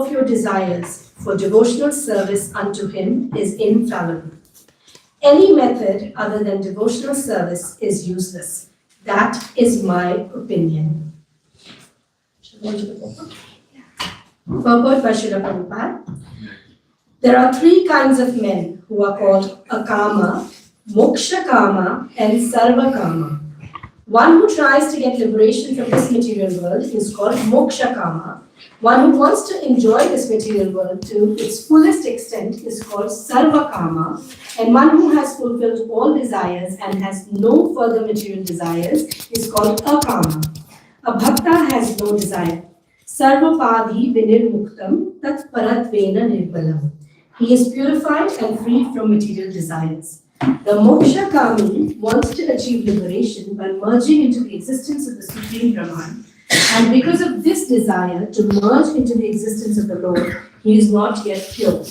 of your desires for devotional service unto him is infallible. Any method other than devotional service is useless. That is my opinion. Purport by Srila Prabhupada. There are three kinds of men who are called akama, moksha kama, and sarva kama. One who tries to get liberation from this material world is called moksha kama. One who wants to enjoy this material world to its fullest extent is called sarva kama. And one who has fulfilled all desires and has no further material desires is called akama. A bhakta has no desire. Sarvapadhi vinirmuktam tat paratvena nirbalam. He is purified and free from material desires. The moksha kami wants to achieve liberation by merging into the existence of the Supreme Brahman. And because of this desire to merge into the existence of the Lord, he is not yet pure.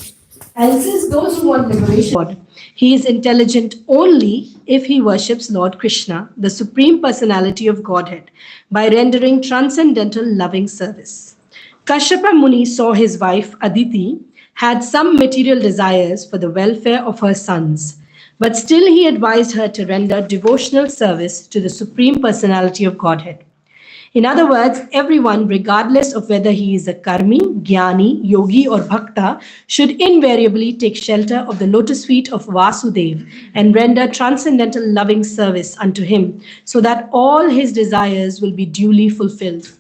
And since those who want liberation, he is intelligent only if he worships Lord Krishna, the Supreme Personality of Godhead, by rendering transcendental loving service. Kashyapa Muni saw his wife Aditi had some material desires for the welfare of her sons, but still he advised her to render devotional service to the Supreme Personality of Godhead. In other words, everyone, regardless of whether he is a karmi, jnani, yogi, or bhakta, should invariably take shelter of the lotus feet of Vasudev and render transcendental loving service unto him, so that all his desires will be duly fulfilled.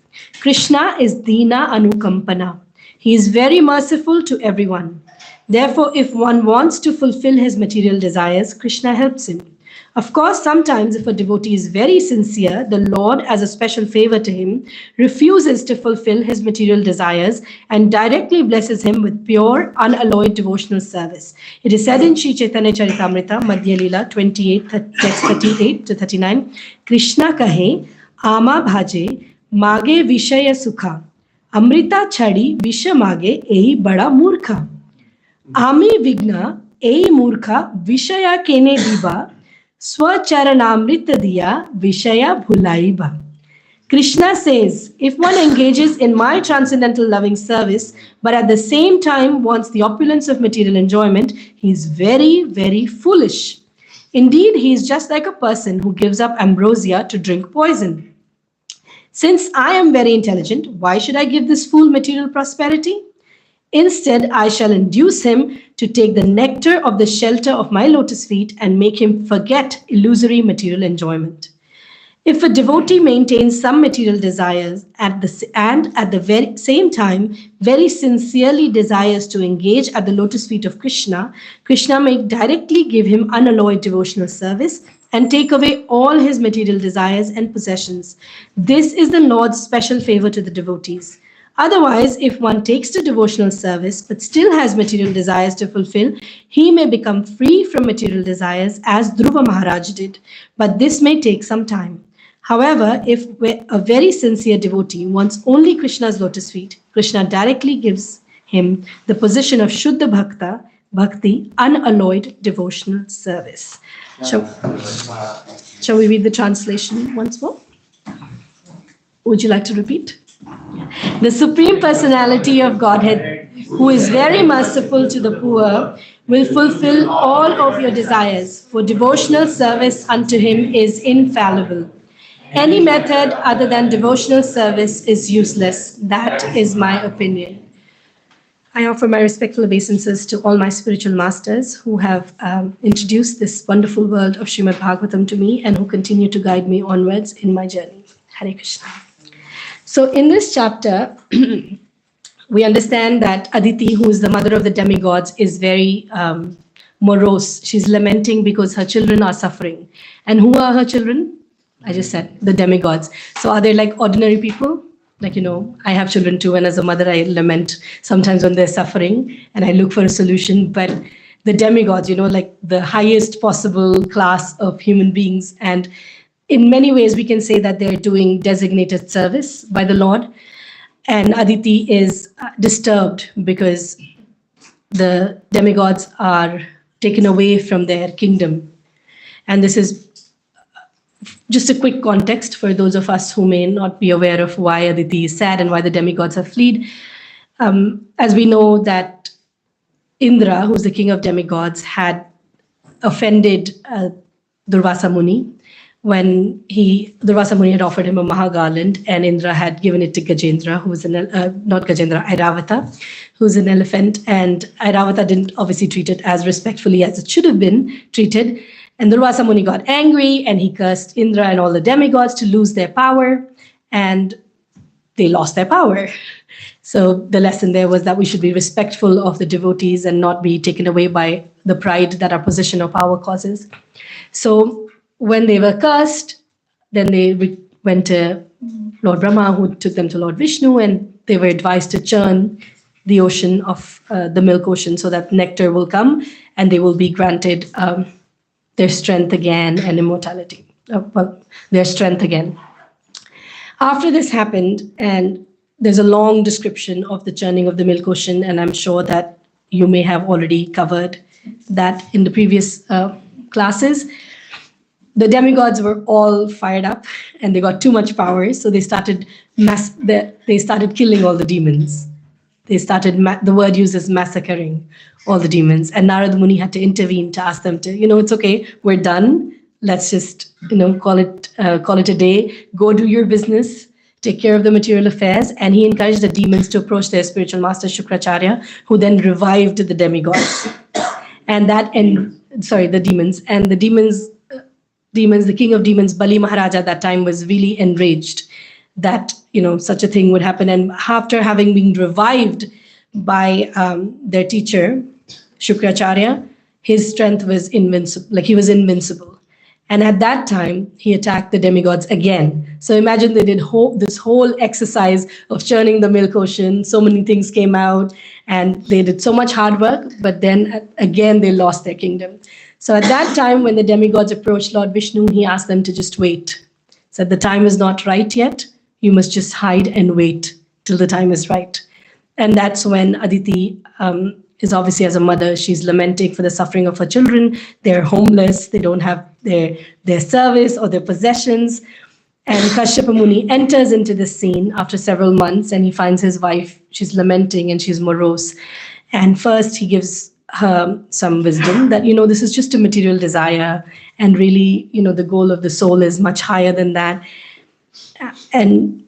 Krishna is Dina Anukampana. He is very merciful to everyone. Therefore, if one wants to fulfill his material desires, Krishna helps him. Of course, sometimes if a devotee is very sincere, the Lord, as a special favor to him, refuses to fulfill his material desires and directly blesses him with pure, unalloyed devotional service. It is said in Sri Chaitanya Charitamrita, Madhya Leela 28, text 38 to 39, Krishna kahe, ama bhaje, mage vishaya sukha, amrita chadi visha mage, ei bada murkha. Ami vigna, ei murkha, vishaya kene diva, Swacharanamrita diya vishaya bhulaiba. Krishna says, if one engages in my transcendental loving service, but at the same time wants the opulence of material enjoyment, he is very, very foolish. Indeed, he is just like a person who gives up ambrosia to drink poison. Since I am very intelligent, why should I give this fool material prosperity? Instead, I shall induce him to take the nectar of the shelter of my lotus feet and make him forget illusory material enjoyment. If a devotee maintains some material desires and at the very same time very sincerely desires to engage at the lotus feet of Krishna, Krishna may directly give him unalloyed devotional service and take away all his material desires and possessions. This is the Lord's special favor to the devotees. Otherwise, if one takes to devotional service but still has material desires to fulfill, he may become free from material desires as Dhruva Maharaj did, but this may take some time. However, if a very sincere devotee wants only Krishna's lotus feet, Krishna directly gives him the position of Shuddha Bhakta, Bhakti, unalloyed devotional service. Shall we read the translation once more? Would you like to repeat? The Supreme Personality of Godhead, who is very merciful to the poor, will fulfill all of your desires, for devotional service unto him is infallible. Any method other than devotional service is useless. That is my opinion. I offer my respectful obeisances to all my spiritual masters who have introduced this wonderful world of Srimad Bhagavatam to me and who continue to guide me onwards in my journey. Hare Krishna. So in this chapter, we understand that Aditi, who is the mother of the demigods, is very morose. She's lamenting because her children are suffering. And who are her children? I just said, the demigods. So are they like ordinary people? Like, I have children too, and as a mother, I lament sometimes when they're suffering, and I look for a solution. But the demigods, like the highest possible class of human beings, and in many ways, we can say that they're doing designated service by the Lord. And Aditi is disturbed because the demigods are taken away from their kingdom. And this is just a quick context for those of us who may not be aware of why Aditi is sad and why the demigods have fled. As we know that Indra, who's the king of demigods, had offended Durvasa Muni when Durvasa Muni had offered him a Mahagarland, and Indra had given it to Gajendra, who was not Gajendra, Airavata, who's an elephant, and Airavata didn't obviously treat it as respectfully as it should have been treated. And Durvasa Muni got angry and he cursed Indra and all the demigods to lose their power, and they lost their power. So the lesson there was that we should be respectful of the devotees and not be taken away by the pride that our position or power causes. So when they were cursed, then they went to Lord Brahma, who took them to Lord Vishnu, and they were advised to churn the ocean of the milk ocean so that nectar will come and they will be granted their strength again and immortality. Their strength again. After this happened, and there's a long description of the churning of the milk ocean, and I'm sure that you may have already covered that in the previous classes. The demigods were all fired up and they got too much power, so they started killing all the demons. They started, the word uses massacring all the demons, and Narad Muni had to intervene to ask them to, it's okay, we're done. Let's just, call it a day. Go do your business. Take care of the material affairs. And he encouraged the demons to approach their spiritual master Shukracharya, who then revived the demigods. And the demons. And the demons, the king of demons, Bali Maharaj at that time was really enraged that, such a thing would happen. And after having been revived by their teacher, Shukracharya, his strength was invincible, like he was invincible. And at that time, he attacked the demigods again. So imagine they did this whole exercise of churning the milk ocean. So many things came out and they did so much hard work, but then again, they lost their kingdom. So at that time, when the demigods approached Lord Vishnu, he asked them to just wait. Said, the time is not right yet. You must just hide and wait till the time is right. And that's when Aditi is obviously, as a mother, she's lamenting for the suffering of her children. They're homeless. They don't have their service or their possessions. And Kashyapa Muni enters into this scene after several months, and he finds his wife. She's lamenting and she's morose. And first he gives her some wisdom that, this is just a material desire. And really, the goal of the soul is much higher than that. And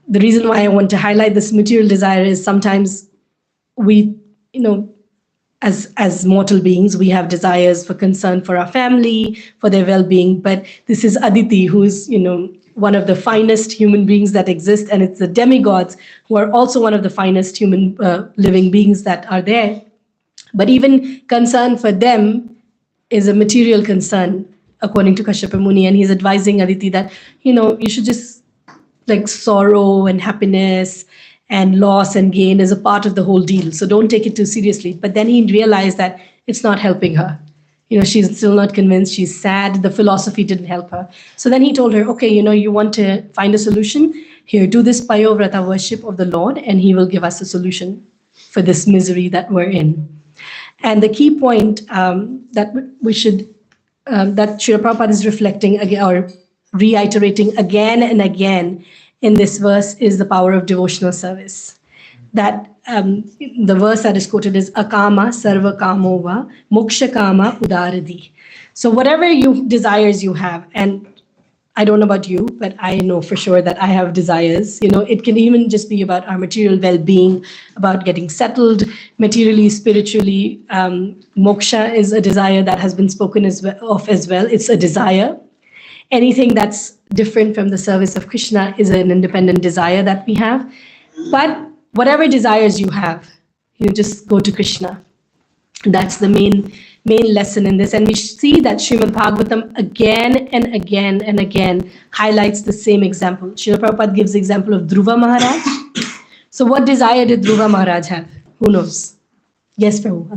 the reason why I want to highlight this material desire is sometimes we, as mortal beings, we have desires for concern for our family, for their well-being. But this is Aditi, who is, one of the finest human beings that exist. And it's the demigods who are also one of the finest human living beings that are there. But even concern for them is a material concern, according to Kashyapa Muni. And he's advising Aditi that, you should just like sorrow and happiness and loss and gain is a part of the whole deal. So don't take it too seriously. But then he realized that it's not helping her. She's still not convinced. She's sad. The philosophy didn't help her. So then he told her, okay, you want to find a solution? Here, do this Payovrata worship of the Lord, and he will give us a solution for this misery that we're in. And the key point that we should, that Srila Prabhupada is reflecting again, or reiterating again and again in this verse, is the power of devotional service. That the verse that is quoted is Akama Sarva Kamova Moksha Kama Udaradi. So whatever desires you have, and I don't know about you, but I know for sure that I have desires. It can even just be about our material well-being, about getting settled materially, spiritually. Moksha is a desire that has been spoken of as well. It's a desire. Anything that's different from the service of Krishna is an independent desire that we have. But whatever desires you have, just go to Krishna. That's the main lesson in this. And we see that Srimad Bhagavatam again and again and again highlights the same example. Srila Prabhupada gives the example of Dhruva Maharaj. So what desire did Dhruva Maharaj have? Who knows? Yes, Prabhu.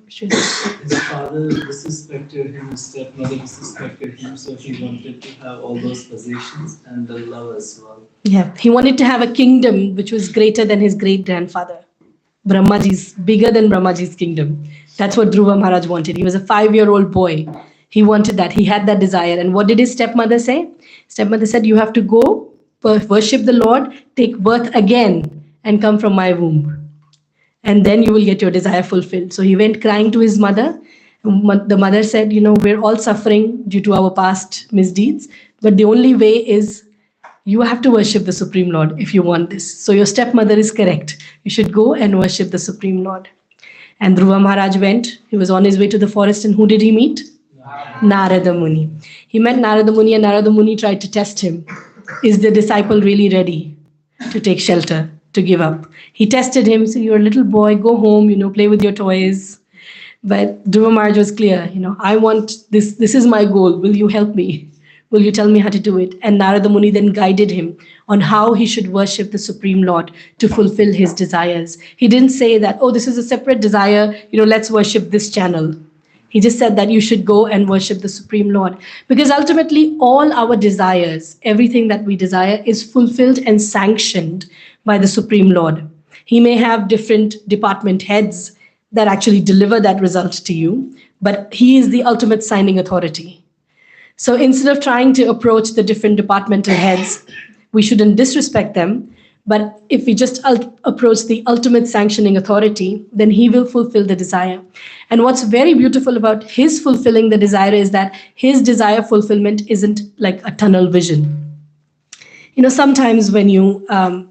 His father disrespected him, his stepmother disrespected him, so he wanted to have all those possessions and the love as well. Yeah, he wanted to have a kingdom which was greater than his great-grandfather. Brahmaji's, bigger than Brahmaji's kingdom. That's what Dhruva Maharaj wanted. He was a 5-year-old boy. He wanted that. He had that desire. And what did his stepmother say? Stepmother said, you have to go worship the Lord, take birth again, and come from my womb. and then you will get your desire fulfilled. So he went crying to his mother. The mother said, we're all suffering due to our past misdeeds, but the only way is you have to worship the Supreme Lord if you want this. So your stepmother is correct. You should go and worship the Supreme Lord. And Dhruva Maharaj went. He was on his way to the forest, and who did he meet? Narada Muni. He met Narada Muni, and Narada Muni tried to test him. Is the disciple really ready to take shelter, to give up? He tested him, so you're a little boy, go home, play with your toys. But Dhruva Maharaj was clear, I want this is my goal. Will you help me? Will you tell me how to do it? And Narada Muni then guided him on how he should worship the Supreme Lord to fulfill his desires. He didn't say that, this is a separate desire, let's worship this channel. He just said that you should go and worship the Supreme Lord. Because ultimately, all our desires, everything that we desire, is fulfilled and sanctioned by the Supreme Lord. He may have different department heads that actually deliver that result to you, but he is the ultimate signing authority. So instead of trying to approach the different departmental heads, we shouldn't disrespect them. But if we just approach the ultimate sanctioning authority, then he will fulfill the desire. And what's very beautiful about his fulfilling the desire is that his desire fulfillment isn't like a tunnel vision. Sometimes when you,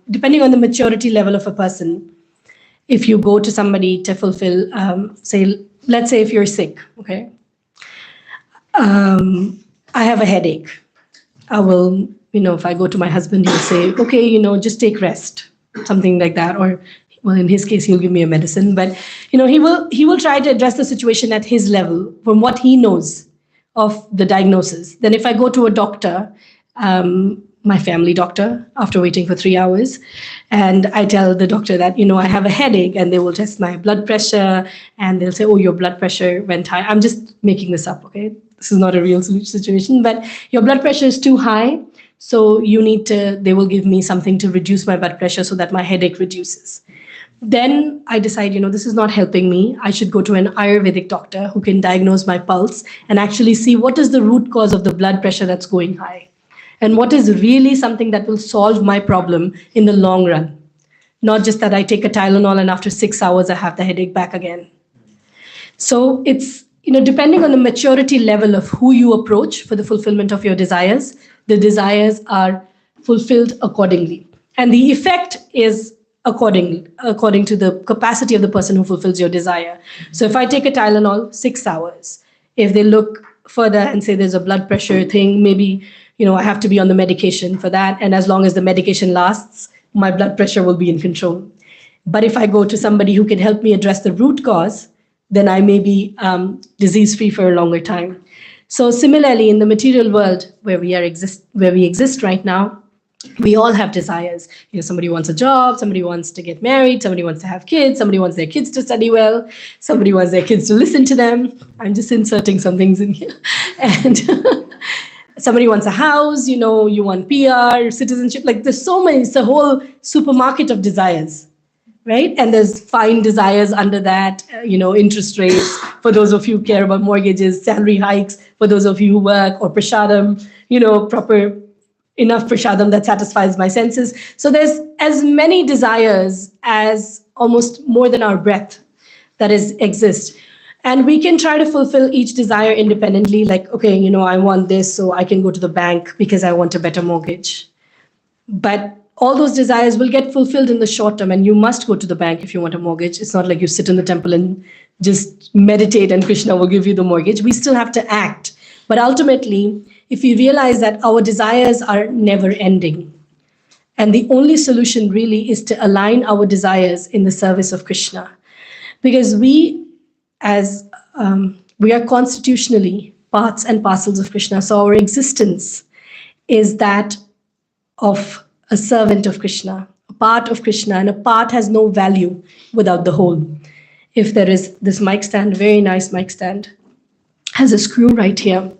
depending on the maturity level of a person, if you go to somebody to fulfill, let's say if you're sick, okay? I have a headache. I will, if I go to my husband, he'll say, okay, just take rest, something like that. Or, well, in his case, he'll give me a medicine. But, he will try to address the situation at his level from what he knows of the diagnosis. Then if I go to a doctor, my family doctor, after waiting for 3 hours, and I tell the doctor that, I have a headache, and they will test my blood pressure, and they'll say, your blood pressure went high. I'm just making this up, okay? This is not a real situation, but your blood pressure is too high, so they will give me something to reduce my blood pressure so that my headache reduces. Then I decide, this is not helping me. I should go to an Ayurvedic doctor who can diagnose my pulse and actually see what is the root cause of the blood pressure that's going high. And what is really something that will solve my problem in the long run. Not just that I take a Tylenol and after 6 hours I have the headache back again. So it's, depending on the maturity level of who you approach for the fulfillment of your desires, the desires are fulfilled accordingly. And the effect is according to the capacity of the person who fulfills your desire. So if I take a Tylenol, 6 hours. If they look further and say there's a blood pressure thing, maybe I have to be on the medication for that. And as long as the medication lasts, my blood pressure will be in control. But if I go to somebody who can help me address the root cause, then I may be disease-free for a longer time. So similarly, in the material world where we exist right now, we all have desires. Somebody wants a job, somebody wants to get married, somebody wants to have kids, somebody wants their kids to study well, somebody wants their kids to listen to them. I'm just inserting some things in here. And somebody wants a house, you want PR, citizenship, like there's so many, it's a whole supermarket of desires, right? And there's fine desires under that, interest rates, for those of you who care about mortgages, salary hikes, for those of you who work, or prashadam, proper enough prashadam that satisfies my senses. So there's as many desires as almost more than our breath that exist. And we can try to fulfill each desire independently, like, okay, I want this, so I can go to the bank because I want a better mortgage. But all those desires will get fulfilled in the short term, and you must go to the bank if you want a mortgage. It's not like you sit in the temple and just meditate and Krishna will give you the mortgage. We still have to act. But ultimately, if we realize that our desires are never ending, and the only solution really is to align our desires in the service of Krishna. Because we are constitutionally parts and parcels of Krishna. So our existence is that of a servant of Krishna, a part of Krishna, and a part has no value without the whole. If there is this mic stand, very nice mic stand, has a screw right here.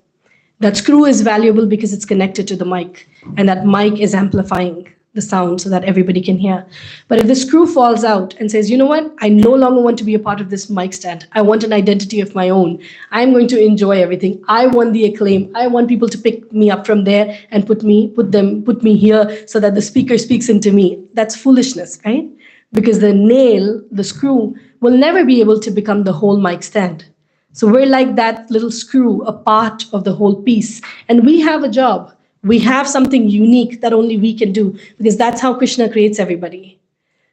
That screw is valuable because it's connected to the mic, and that mic is amplifying the sound so that everybody can hear. But if the screw falls out and says, you know what, I no longer want to be a part of this mic stand. I want an identity of my own. I'm going to enjoy everything. I want the acclaim. I want people to pick me up from there and put me here so that the speaker speaks into me. That's foolishness, right? because the nail, the screw, will never be able to become the whole mic stand. So we're like that little screw, a part of the whole piece. And we have a job. We have something unique that only we can do, because that's how Krishna creates everybody.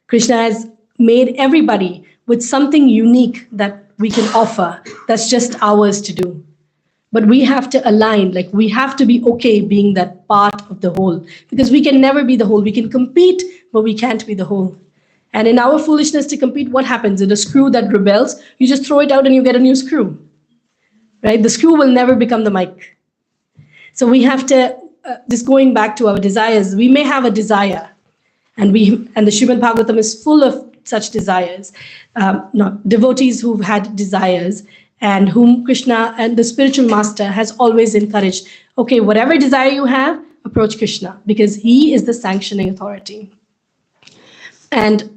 Krishna has made everybody with something unique that we can offer, that's just ours to do. But we have to align, like we have to be okay being that part of the whole, because we can never be the whole. We can compete, but we can't be the whole. And in our foolishness to compete, what happens? In a screw that rebels, you just throw it out and you get a new screw, right? The screw will never become the mic. So we have to, just going back to our desires, we may have a desire, and the Srimad Bhagavatam is full of such desires, devotees who've had desires, and whom Krishna and the spiritual master has always encouraged. Okay, whatever desire you have, approach Krishna, because he is the sanctioning authority. And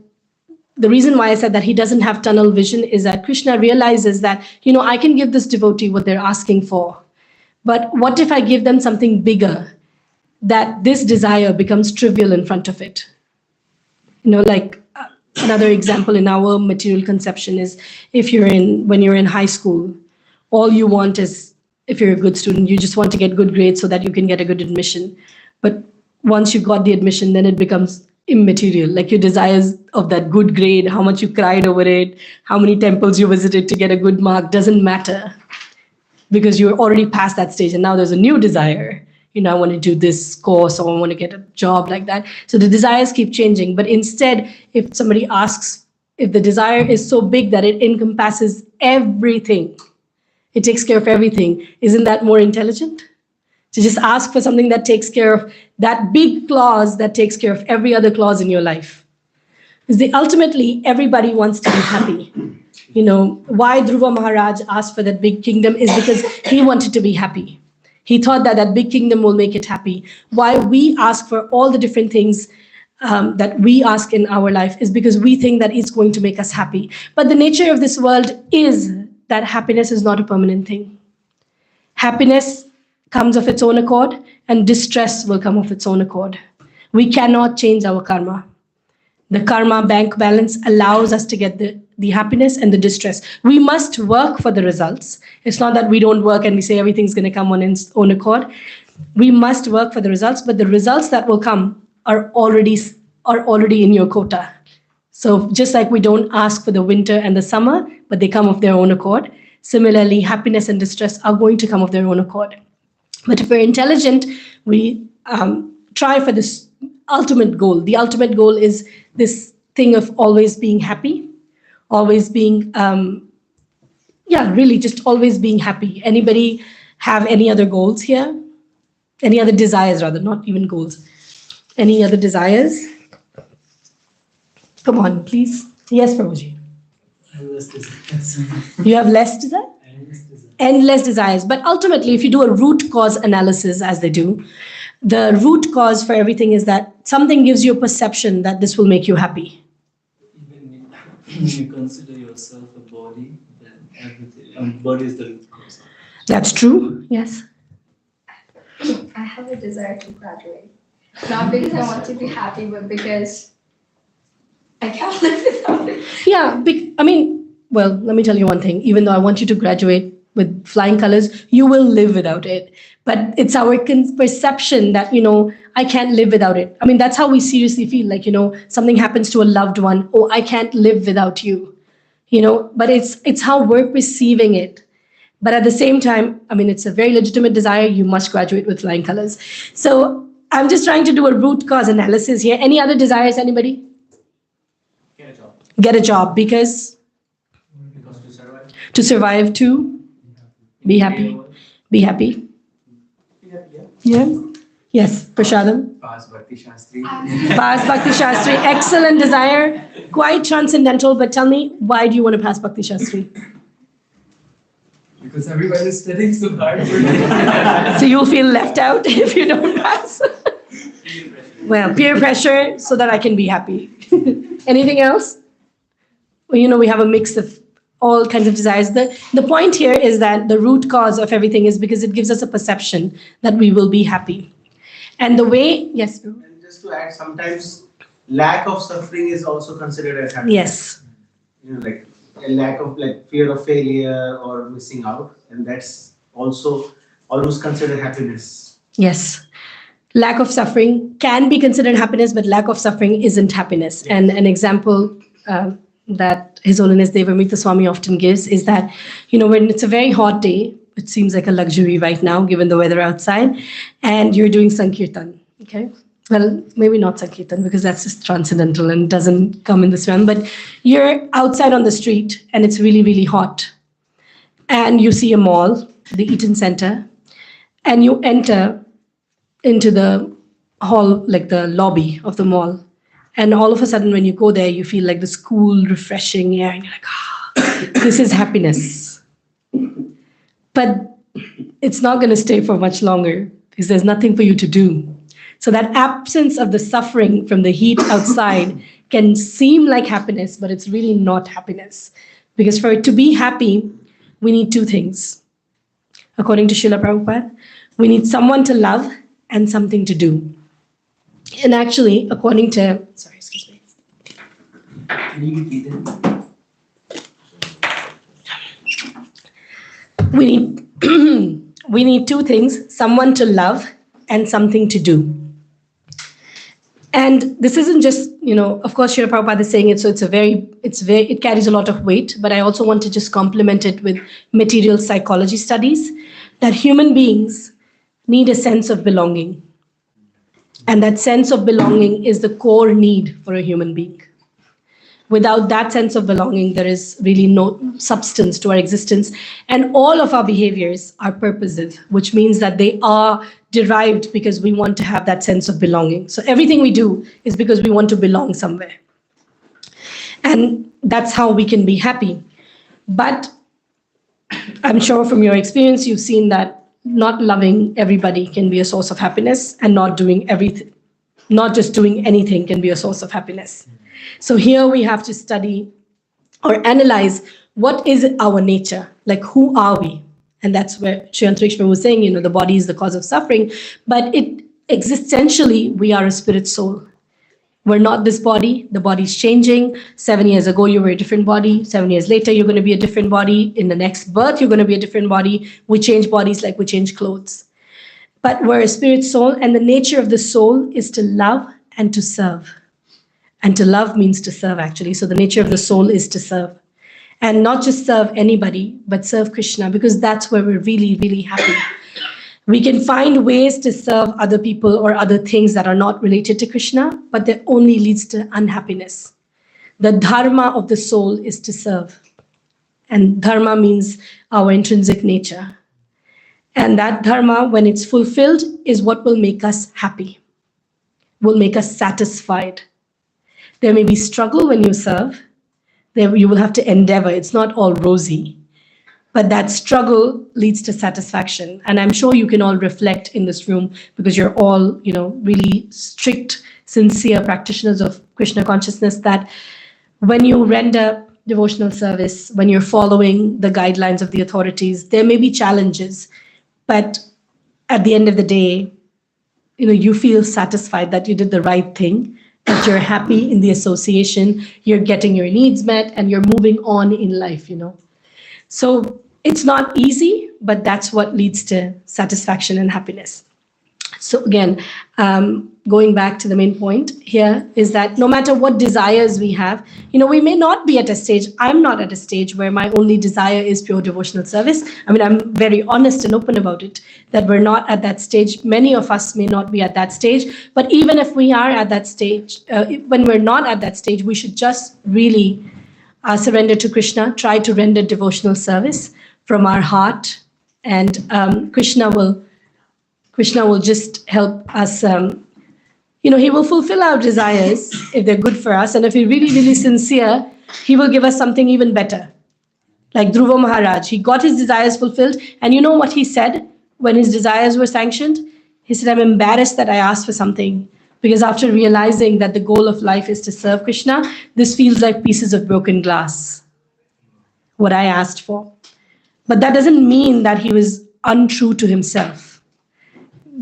the reason why I said that he doesn't have tunnel vision is that Krishna realizes that, I can give this devotee what they're asking for. But what if I give them something bigger, that this desire becomes trivial in front of it? Like another example in our material conception is when you're in high school, all you want is, if you're a good student, you just want to get good grades so that you can get a good admission. But once you got the admission, then it becomes immaterial. Like your desires of that good grade, how much you cried over it, how many temples you visited to get a good mark, doesn't matter, because you're already past that stage. And now there's a new desire. I want to do this course, or I want to get a job like that. So the desires keep changing. But instead, if somebody asks, if the desire is so big that it encompasses everything, it takes care of everything, isn't that more intelligent? To just ask for something that takes care of that big clause, that takes care of every other clause in your life. Because ultimately, everybody wants to be happy. Why Dhruva Maharaj asked for that big kingdom is because he wanted to be happy. He thought that that big kingdom will make it happy. Why we ask for all the different things that we ask in our life is because we think that it's going to make us happy. But the nature of this world is that happiness is not a permanent thing. Happiness comes of its own accord, and distress will come of its own accord. We cannot change our karma. The karma bank balance allows us to get the happiness and the distress. We must work for the results. It's not that we don't work and we say everything's going to come on its own accord. We must work for the results, but the results that will come are already in your quota. So just like we don't ask for the winter and the summer, but they come of their own accord, similarly, happiness and distress are going to come of their own accord. But if we're intelligent, we try for this ultimate goal. The ultimate goal is this thing of always being happy, always being, really just always being happy. Anybody have any other goals here? Any other desires, rather, not even goals. Any other desires? Come on, please. Yes, Prabhuji. Endless desires. You have less desire? Endless desires. Endless desires. But ultimately, if you do a root cause analysis, as they do, the root cause for everything is that something gives you a perception that this will make you happy. Even if you consider yourself a body, then everything, body is the root cause. That's true, yes. I have a desire to graduate. Not because I want to be happy, but because I can't live without it. Yeah, let me tell you one thing. Even though I want you to graduate with flying colors, you will live without it. But it's our perception that, I can't live without it. That's how we seriously feel, like, something happens to a loved one. Oh, I can't live without you. But it's how we're perceiving it. But at the same time, it's a very legitimate desire. You must graduate with flying colors. So I'm just trying to do a root cause analysis here. Any other desires, anybody? Get a job. Get a job because Because to survive. To survive, to be happy. Be happy. Yeah. Yes, Prashadam. Pass Bhakti Shastri. Pass Bhakti Shastri. Excellent desire. Quite transcendental. But tell me, why do you want to pass Bhakti Shastri? Because everyone is studying so hard for it. So you'll feel left out if you don't pass. Well, peer pressure so that I can be happy. Anything else? Well, we have a mix of all kinds of desires. The point here is that the root cause of everything is because it gives us a perception that we will be happy. And the way, yes. And just to add, sometimes lack of suffering is also considered as happiness. Yes. You know, like a lack of like fear of failure or missing out, and that's also almost considered happiness. Yes. Lack of suffering can be considered happiness, but lack of suffering isn't happiness. Yes. And an example that His Holiness Devamrita Swami often gives is that, when it's a very hot day, it seems like a luxury right now, given the weather outside, and you're doing Sankirtan, okay? Well, maybe not Sankirtan, because that's just transcendental and doesn't come in this realm, but you're outside on the street, and it's really, really hot. And you see a mall, the Eaton Center, and you enter into the hall, like the lobby of the mall. And all of a sudden, when you go there, you feel like this cool, refreshing air, and you're like, this is happiness. But it's not going to stay for much longer because there's nothing for you to do. So that absence of the suffering from the heat outside can seem like happiness, but it's really not happiness. Because for it to be happy, we need two things. According to Srila Prabhupada, we need someone to love and something to do. And actually, according to, sorry, excuse me. Can you repeat it? We need two things, someone to love and something to do. And this isn't just, of course, Srila Prabhupada is saying it, so it carries a lot of weight, but I also want to just complement it with material psychology studies, that human beings need a sense of belonging. And that sense of belonging is the core need for a human being. Without that sense of belonging, there is really no substance to our existence. And all of our behaviors are purposive, which means that they are derived because we want to have that sense of belonging. So everything we do is because we want to belong somewhere. And that's how we can be happy. But I'm sure from your experience, you've seen that not loving everybody can be a source of happiness, and not doing everything, not just doing anything can be a source of happiness. So here we have to study or analyze what is our nature, like who are we? And that's where Sri Antarikshma was saying, the body is the cause of suffering, but existentially, we are a spirit soul. We're not this body. The body's changing. 7 years ago, you were a different body. 7 years later, you're going to be a different body. In the next birth, you're going to be a different body. We change bodies like we change clothes. But we're a spirit soul, and the nature of the soul is to love and to serve. And to love means to serve, actually. So the nature of the soul is to serve. And not just serve anybody, but serve Krishna, because that's where we're really, really happy. We can find ways to serve other people or other things that are not related to Krishna, but that only leads to unhappiness. The dharma of the soul is to serve. And dharma means our intrinsic nature. And that dharma, when it's fulfilled, is what will make us happy, will make us satisfied. There may be struggle when you serve. There you will have to endeavor. It's not all rosy. But that struggle leads to satisfaction. And I'm sure you can all reflect in this room, because you're all, really strict, sincere practitioners of Krishna consciousness, that when you render devotional service, when you're following the guidelines of the authorities, there may be challenges. But at the end of the day, you feel satisfied that you did the right thing, that you're happy in the association, you're getting your needs met, and you're moving on in life, So it's not easy, but that's what leads to satisfaction and happiness. So again, going back to the main point here is that no matter what desires we have, we may not be at a stage, I'm not at a stage where my only desire is pure devotional service. I mean, I'm very honest and open about it, that we're not at that stage. Many of us may not be at that stage, but even if we are at that stage, when we're not at that stage, we should just really surrender to Krishna, try to render devotional service from our heart, and Krishna will just help us. He will fulfill our desires if they're good for us, and if we're really, really sincere, he will give us something even better. Like Dhruva Maharaj, he got his desires fulfilled, and you know what he said when his desires were sanctioned? He said, I'm embarrassed that I asked for something, because after realizing that the goal of life is to serve Krishna, this feels like pieces of broken glass, what I asked for. But that doesn't mean that he was untrue to himself.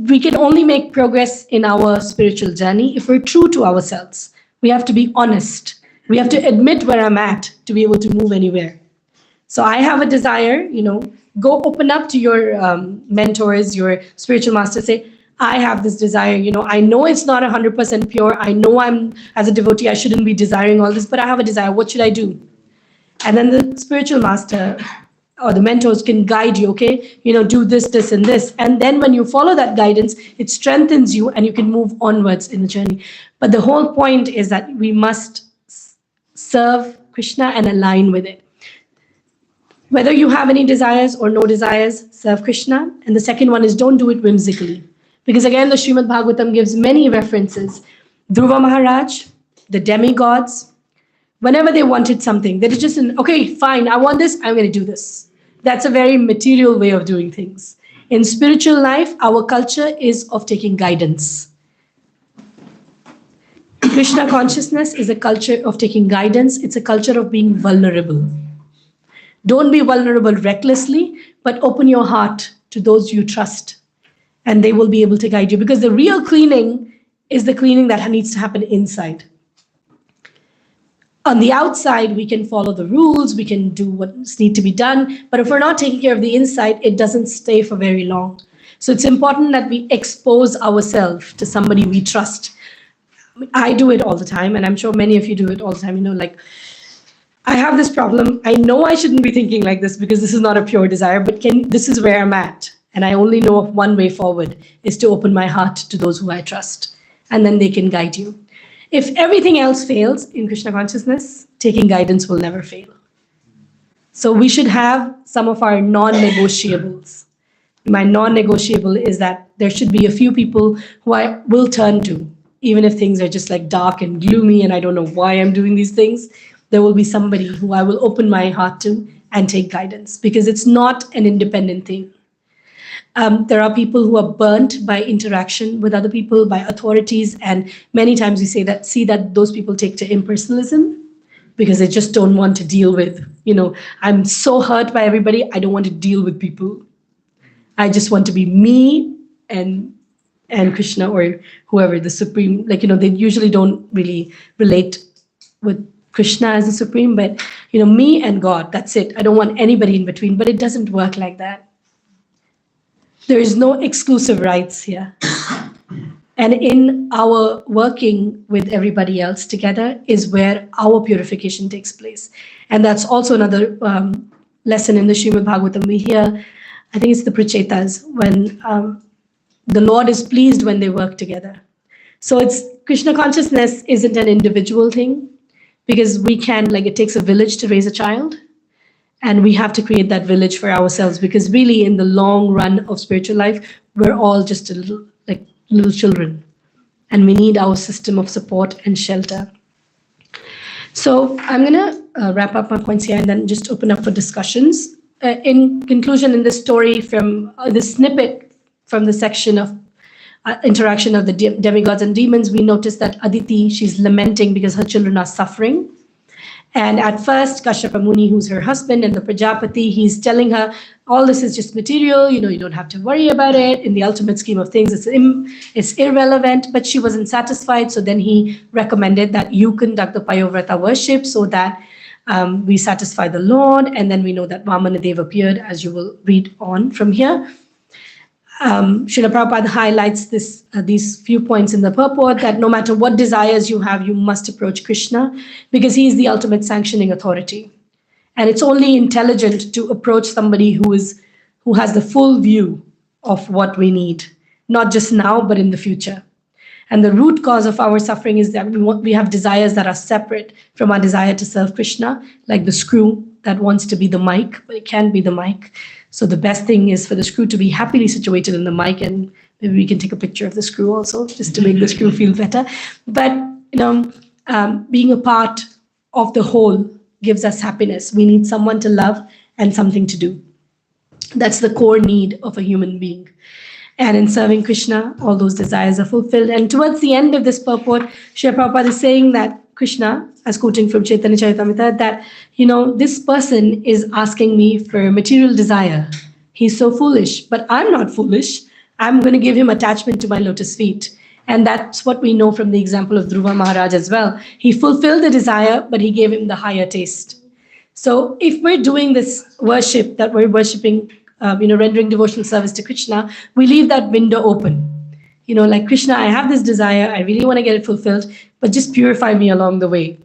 We can only make progress in our spiritual journey if we're true to ourselves, We have to be honest. We have to admit where I'm at to be able to move anywhere. So I have a desire, go open up to your mentors, your spiritual master, say, I have this desire, I know it's not 100% pure. I know as a devotee, I shouldn't be desiring all this, but I have a desire. What should I do? And then the spiritual master or the mentors can guide you, okay? Do this, this, and this. And then when you follow that guidance, it strengthens you and you can move onwards in the journey. But the whole point is that we must serve Krishna and align with it. Whether you have any desires or no desires, serve Krishna. And the second one is don't do it whimsically. Because again, the Srimad Bhagavatam gives many references. Dhruva Maharaj, the demigods, whenever they wanted something, they just, okay, fine, I want this, I'm going to do this. That's a very material way of doing things. In spiritual life, our culture is of taking guidance. Krishna consciousness is a culture of taking guidance. It's a culture of being vulnerable. Don't be vulnerable recklessly, but open your heart to those you trust, and they will be able to guide you. Because the real cleaning is the cleaning that needs to happen inside. On the outside, we can follow the rules, we can do what needs to be done, but if we're not taking care of the inside, it doesn't stay for very long. So it's important that we expose ourselves to somebody we trust. I do it all the time, and I'm sure many of you do it all the time. I have this problem. I know I shouldn't be thinking like this because this is not a pure desire, but this is where I'm at. And I only know of one way forward is to open my heart to those who I trust. And then they can guide you. If everything else fails in Krishna consciousness, taking guidance will never fail. So we should have some of our non-negotiables. My non-negotiable is that there should be a few people who I will turn to, even if things are just like dark and gloomy and I don't know why I'm doing these things. There will be somebody who I will open my heart to and take guidance, because it's not an independent thing. There are people who are burnt by interaction with other people, by authorities, and many times we see that those people take to impersonalism because they just don't want to deal with, I'm so hurt by everybody, I don't want to deal with people. I just want to be me and Krishna or whoever, the Supreme, they usually don't really relate with Krishna as the Supreme, but me and God, that's it. I don't want anybody in between, but it doesn't work like that. There is no exclusive rights here. And in our working with everybody else together is where our purification takes place. And that's also another lesson in the Srimad Bhagavatam. We hear, I think it's the Prachetas, when the Lord is pleased when they work together. So Krishna consciousness isn't an individual thing, because it takes a village to raise a child. And we have to create that village for ourselves, because really in the long run of spiritual life, we're all just little children. And we need our system of support and shelter. So I'm going to wrap up my points here and then just open up for discussions. In conclusion, in this story from this snippet from the section of interaction of the demigods and demons, we notice that Aditi, she's lamenting because her children are suffering. And at first, Kashyapa Muni, who's her husband, and the Prajapati, he's telling her, all this is just material, you don't have to worry about it. In the ultimate scheme of things, it's irrelevant, but she wasn't satisfied. So then he recommended that you conduct the Payovrata worship so that we satisfy the Lord. And then we know that Vamanadev appeared, as you will read on from here. Srila Prabhupada highlights these few points in the purport, that no matter what desires you have, you must approach Krishna, because he is the ultimate sanctioning authority. And it's only intelligent to approach somebody who has the full view of what we need, not just now, but in the future. And the root cause of our suffering is that we have desires that are separate from our desire to serve Krishna, like the screw that wants to be the mic, but it can't be the mic. So the best thing is for the screw to be happily situated in the mic, and maybe we can take a picture of the screw also, just to make the screw feel better. But being a part of the whole gives us happiness. We need someone to love and something to do. That's the core need of a human being. And in serving Krishna, all those desires are fulfilled. And towards the end of this purport, Srila Prabhupada is saying that Krishna, as quoting from Chaitanya Charitamrita, that, this person is asking me for material desire. He's so foolish, but I'm not foolish. I'm going to give him attachment to my lotus feet. And that's what we know from the example of Dhruva Maharaj as well. He fulfilled the desire, but he gave him the higher taste. So if we're doing this worship, that we're worshiping, rendering devotional service to Krishna, we leave that window open. Like Krishna, I have this desire, I really want to get it fulfilled, but just purify me along the way,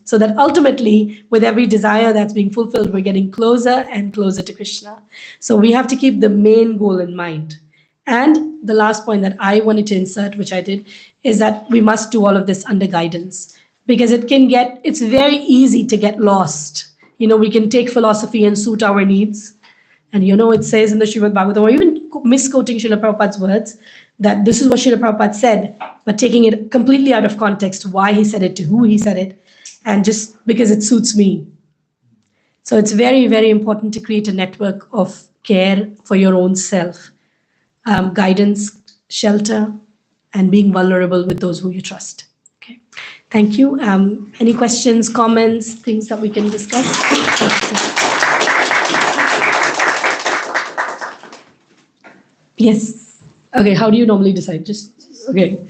so that ultimately with every desire that's being fulfilled, we're getting closer and closer to Krishna. So we have to keep the main goal in mind. And the last point that I wanted to insert, which I did, is that we must do all of this under guidance, because it's very easy to get lost. We can take philosophy and suit our needs. And it says in the Srimad Bhagavatam, or even misquoting Srila Prabhupada's words, that this is what Srila Prabhupada said, but taking it completely out of context, why he said it, to who he said it, and just because it suits me. So it's very, very important to create a network of care for your own self, guidance, shelter, and being vulnerable with those who you trust. Okay, thank you. Any questions, comments, things that we can discuss? Yes. Okay, how do you normally decide? Okay.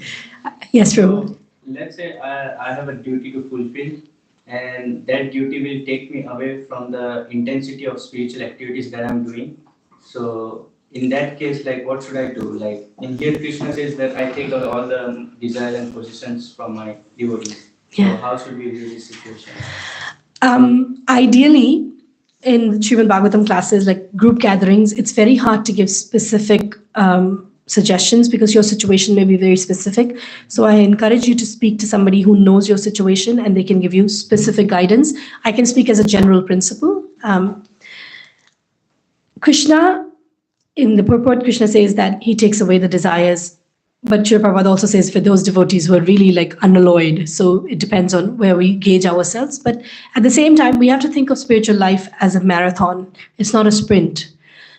Yes, Prabhu. Let's say I have a duty to fulfill, and that duty will take me away from the intensity of spiritual activities that I'm doing. So in that case, like, what should I do? Like, in here, Krishna says that I take away all the desires and possessions from my devotees. Yeah. So how should we view this situation? Ideally, in Srimad Bhagavatam classes, like group gatherings, it's very hard to give specific suggestions because your situation may be very specific. So I encourage you to speak to somebody who knows your situation and they can give you specific guidance. I can speak as a general principle. Krishna, in the purport, Krishna says that he takes away the desires. But Srila Prabhupada also says for those devotees who are really like unalloyed. So it depends on where we gauge ourselves. But at the same time, we have to think of spiritual life as a marathon. It's not a sprint.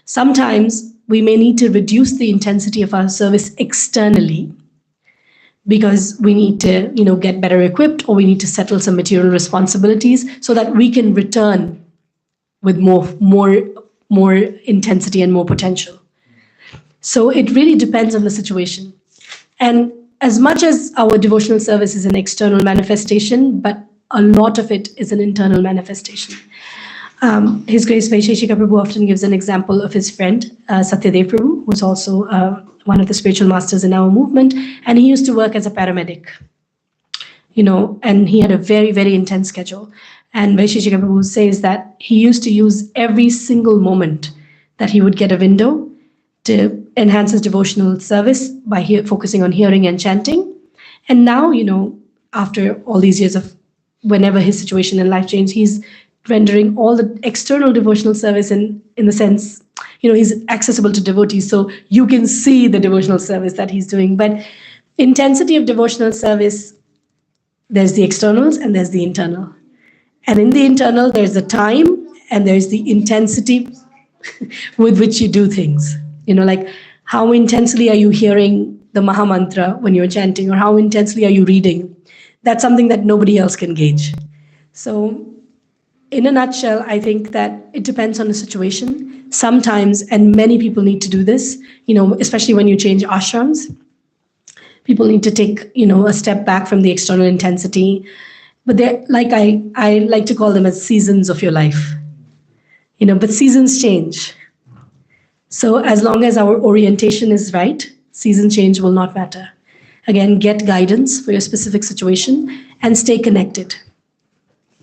Sometimes we may need to reduce the intensity of our service externally because we need to, get better equipped, or we need to settle some material responsibilities so that we can return with more intensity and more potential. So it really depends on the situation. And as much as our devotional service is an external manifestation, but a lot of it is an internal manifestation. His Grace Vaisheshika Prabhu often gives an example of his friend, Satyadev Prabhu, who's also one of the spiritual masters in our movement, and he used to work as a paramedic, and he had a very, very intense schedule. And Vaisheshika Prabhu says that he used to use every single moment that he would get a window to enhance his devotional service by focusing on hearing and chanting. And now, after all these years of whenever his situation in life changed, he's rendering all the external devotional service in the sense, he's accessible to devotees, so you can see the devotional service that he's doing. But intensity of devotional service, there's the externals and there's the internal. And in the internal, there's the time and there's the intensity with which you do things. Like how intensely are you hearing the Maha Mantra when you're chanting, or how intensely are you reading? That's something that nobody else can gauge. So in a nutshell, I think that it depends on the situation. Sometimes, and many people need to do this, especially when you change ashrams, people need to take, a step back from the external intensity. But they're like, I like to call them as seasons of your life, but seasons change. So as long as our orientation is right, season change will not matter. Again, get guidance for your specific situation and stay connected.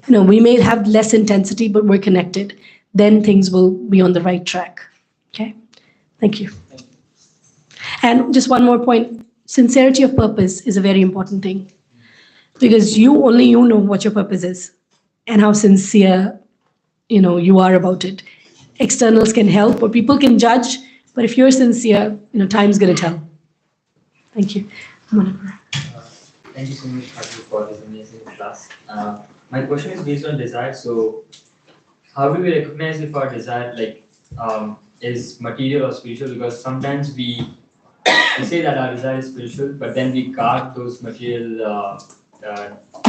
We may have less intensity, but we're connected. Then things will be on the right track. Okay? Thank you. And just one more point. Sincerity of purpose is a very important thing, because only you know what your purpose is and how sincere, you are about it. Externals can help, or people can judge, but if you're sincere, time's going to tell. Thank you. Thank you so much, Mataji, for this amazing class. My question is based on desire. So, how do we recognize if our desire, is material or spiritual? Because sometimes we say that our desire is spiritual, but then we guard those material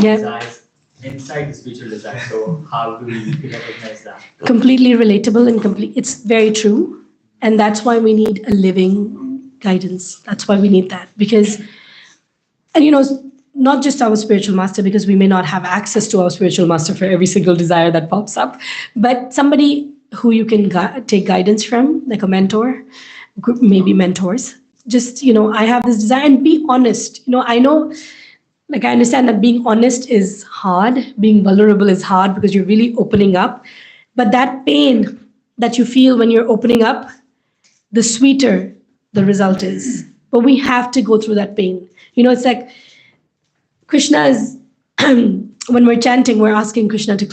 desires inside the spiritual desire. So, how do we recognize that? Completely relatable and it's very true. And that's why we need a living guidance. That's why we need that. Because And not just our spiritual master, because we may not have access to our spiritual master for every single desire that pops up, but somebody who you can take guidance from, like a mentor, maybe mentors. Just, I have this desire, and be honest. I know, like, I understand that being honest is hard, being vulnerable is hard because you're really opening up. But that pain that you feel when you're opening up, the sweeter the result is. But we have to go through that pain. It's like Krishna is, when we're chanting, we're asking Krishna to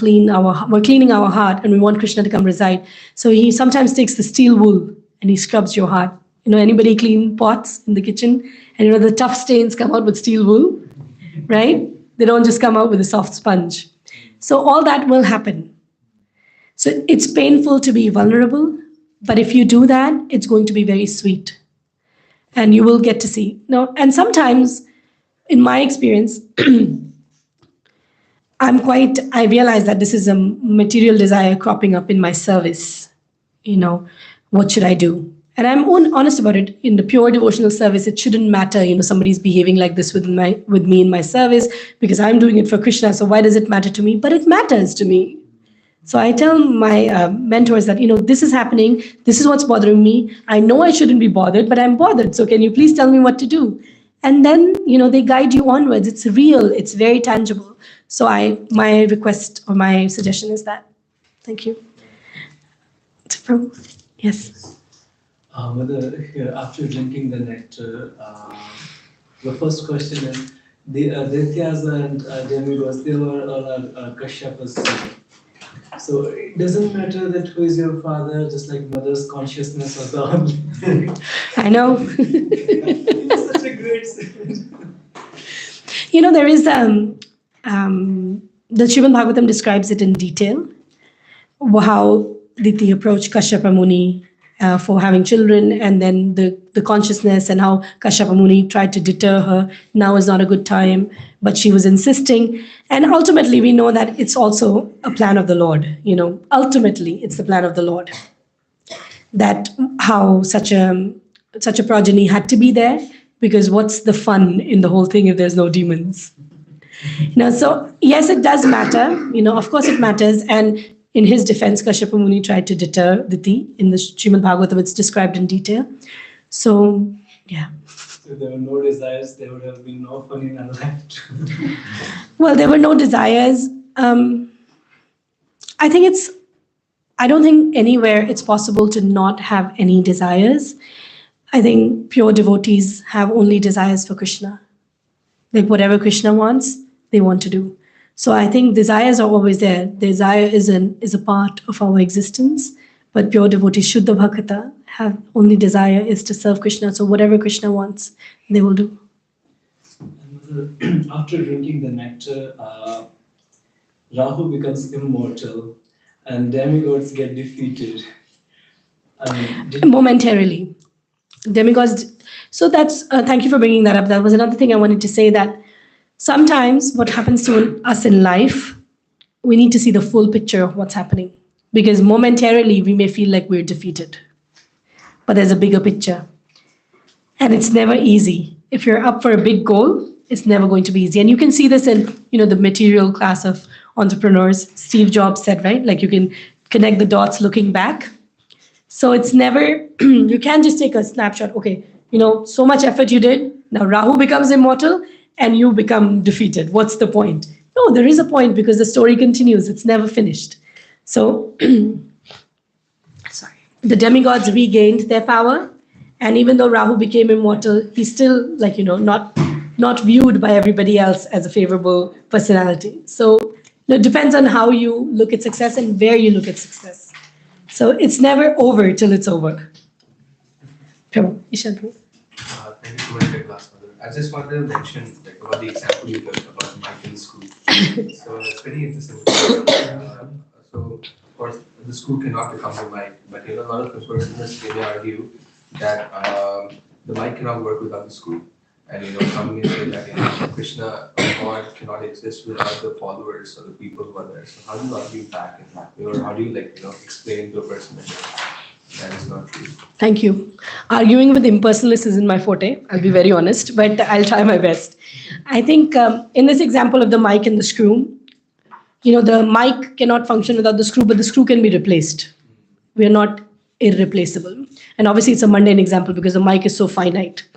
we're cleaning our heart, and we want Krishna to come reside. So he sometimes takes the steel wool and he scrubs your heart. Anybody clean pots in the kitchen? And the tough stains come out with steel wool, right? They don't just come out with a soft sponge. So all that will happen. So it's painful to be vulnerable, but if you do that, it's going to be very sweet. And you will get to see. And sometimes, in my experience, I realize that this is a material desire cropping up in my service. What should I do? And I'm honest about it. In the pure devotional service, it shouldn't matter, somebody's behaving like this with me in my service, because I'm doing it for Krishna. So why does it matter to me? But it matters to me. So I tell my mentors that, this is happening. This is what's bothering me. I know I shouldn't be bothered, but I'm bothered. So can you please tell me what to do? And then, they guide you onwards. It's real. It's very tangible. So my request or my suggestion is that. Thank you. Yes. Mother, here, after drinking the nectar, the first question is, the Daityas and demigods, they were all Kashyapa's son. So it doesn't matter that who is your father, just like mother's consciousness was the only. I know. It's such a great statement. There is the Srimad Bhagavatam describes it in detail, how Diti approached Kashyapa Muni for having children, and then the consciousness, and how Kashyapa Muni tried to deter her. Now is not a good time, but she was insisting. And ultimately, we know that it's also a plan of the Lord. Ultimately, it's the plan of the Lord. That how such a progeny had to be there, because what's the fun in the whole thing if there's no demons? So yes, it does matter. Of course it matters. And in his defense, Kashyapa Muni tried to deter Diti. In the Srimad Bhagavatam, it's described in detail. So, yeah. If there were no desires, there would have been no fun in our life. Well, there were no desires. I don't think anywhere it's possible to not have any desires. I think pure devotees have only desires for Krishna. Like whatever Krishna wants, they want to do. So I think desires are always there. Desire is a part of our existence, but pure devotees, Shuddha Bhakta, have only desire is to serve Krishna. So whatever Krishna wants, they will do. And after drinking the nectar, Rahu becomes immortal and demigods get defeated. Momentarily. Demigods. So that's, thank you for bringing that up. That was another thing I wanted to say, that sometimes what happens to us in life, we need to see the full picture of what's happening. Because momentarily we may feel like we're defeated, but there's a bigger picture. And it's never easy. If you're up for a big goal, it's never going to be easy. And you can see this in, the material class of entrepreneurs. Steve Jobs said, right? Like you can connect the dots looking back. So it's never, you can't just take a snapshot. Okay, so much effort you did. Now Rahu becomes immortal and you become defeated. What's the point? No, there is a point, because the story continues. It's never finished. So, the demigods regained their power. And even though Rahu became immortal, he's still not viewed by everybody else as a favorable personality. So it depends on how you look at success and where you look at success. So it's never over till it's over. Come on, Ishan. Thank you so much for your class, Mother. I just wanted to mention about the example you gave about Mike in school. So it's very interesting. So of course the school cannot become the Mike, but a lot of persons they may argue that the Mike cannot work without the school. And coming and saying that Krishna or God cannot exist without the followers or the people who are there. So how do you argue back in that? Or how do you explain to a person that that is not true. Thank you. Arguing with impersonalists isn't my forte, I'll be very honest, but I'll try my best. I think in this example of the mic and the screw, the mic cannot function without the screw, but the screw can be replaced. We are not irreplaceable. And obviously, it's a mundane example because the mic is so finite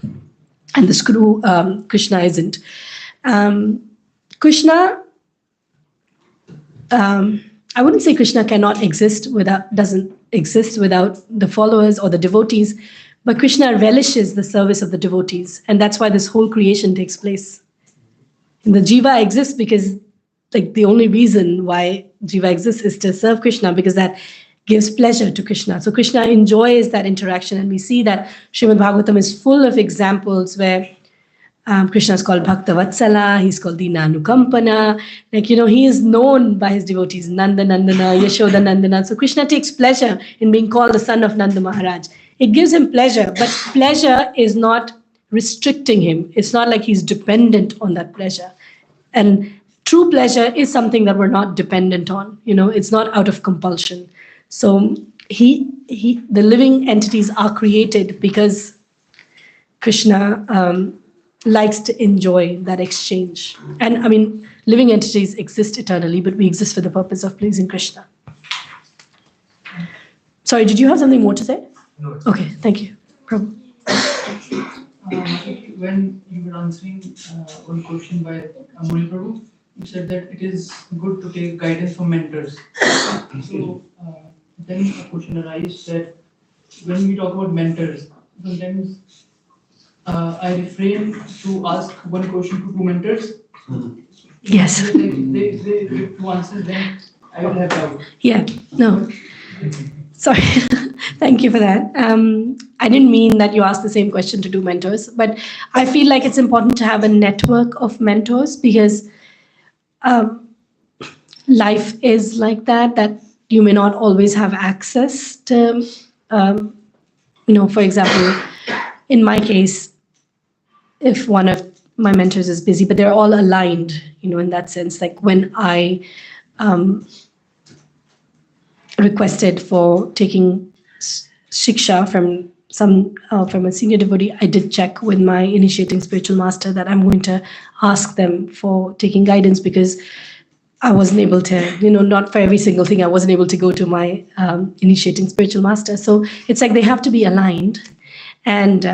and the screw, Krishna, isn't. Krishna, I wouldn't say Krishna doesn't exist without the followers or the devotees, but Krishna relishes the service of the devotees. And that's why this whole creation takes place. And the jiva exists because the only reason why jiva exists is to serve Krishna, because that gives pleasure to Krishna. So Krishna enjoys that interaction, and we see that Srimad Bhagavatam is full of examples where Krishna is called Bhakta Vatsala, he's called Dinanukampana. He is known by his devotees, Nanda Nandana, Yashoda Nandana. So Krishna takes pleasure in being called the son of Nanda Maharaj. It gives him pleasure, but pleasure is not restricting him. It's not like he's dependent on that pleasure. And true pleasure is something that we're not dependent on. It's not out of compulsion. So the living entities are created because Krishna likes to enjoy that exchange. And living entities exist eternally, but we exist for the purpose of pleasing Krishna. Sorry, did you have something more to say? No, it's Okay, thank you. Prabhu. When you were answering one question by Amul Prabhu, you said that it is good to take guidance from mentors. So then a question arises that when we talk about mentors, sometimes I refrain to ask one question to two mentors. Yes. If they give two answers, then I will have doubt. Yeah, no. Sorry. Thank you for that. I didn't mean that you asked the same question to two mentors, but I feel like it's important to have a network of mentors because life is like that you may not always have access to, for example, in my case, if one of my mentors is busy, but they're all aligned, in that sense, like when I requested for taking shiksha from a senior devotee, I did check with my initiating spiritual master that I'm going to ask them for taking guidance because I wasn't able to, not for every single thing, I wasn't able to go to my initiating spiritual master. So it's like they have to be aligned. And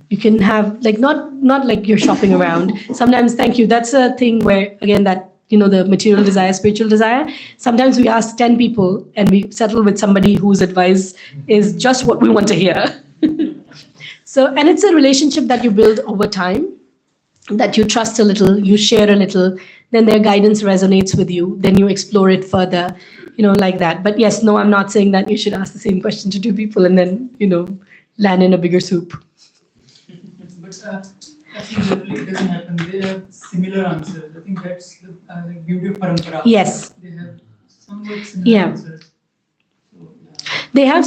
you can have, not like you're shopping around. Sometimes, thank you, that's a thing where, again, that, the material desire, spiritual desire. Sometimes we ask 10 people and we settle with somebody whose advice is just what we want to hear. So, and it's a relationship that you build over time, that you trust a little, you share a little, then their guidance resonates with you, then you explore it further, like that. But yes, no, I'm not saying that you should ask the same question to two people and then, land in a bigger soup. But I think generally it doesn't happen. They have similar answers. I think that's the beauty of parampara. Yes. They have somewhat similar answers. So, They have,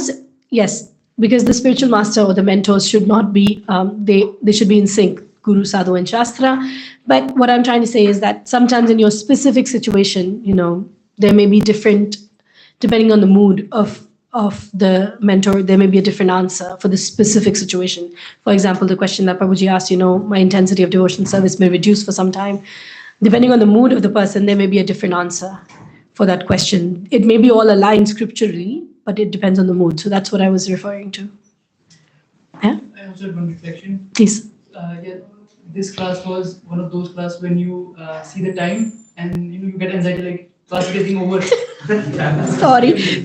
yes, because the spiritual master or the mentors should not be, they should be in sync, Guru, Sadhu, and Shastra. But what I'm trying to say is that sometimes in your specific situation, there may be different, depending on the mood of the mentor, there may be a different answer for the specific situation. For example, the question that Prabhuji asked, my intensity of devotion service may reduce for some time. Depending on the mood of the person, there may be a different answer for that question. It may be all aligned scripturally, but it depends on the mood. So that's what I was referring to. Yeah? I also have one reflection. Please. This class was one of those classes when you see the time and you get anxiety like class is getting over.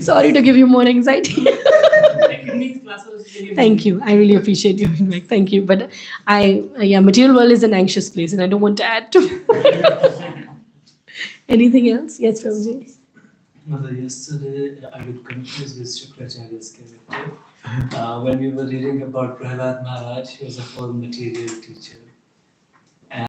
Sorry to give you more anxiety. It means class was really Thank you. I really appreciate your feedback. Thank you. But material world is an anxious place and I don't want to add to. Anything else? Yes, Prabhuji. Mother, yesterday I got confused with Shukracharya's character. When we were reading about Prahlad Maharaj, he was a full material teacher.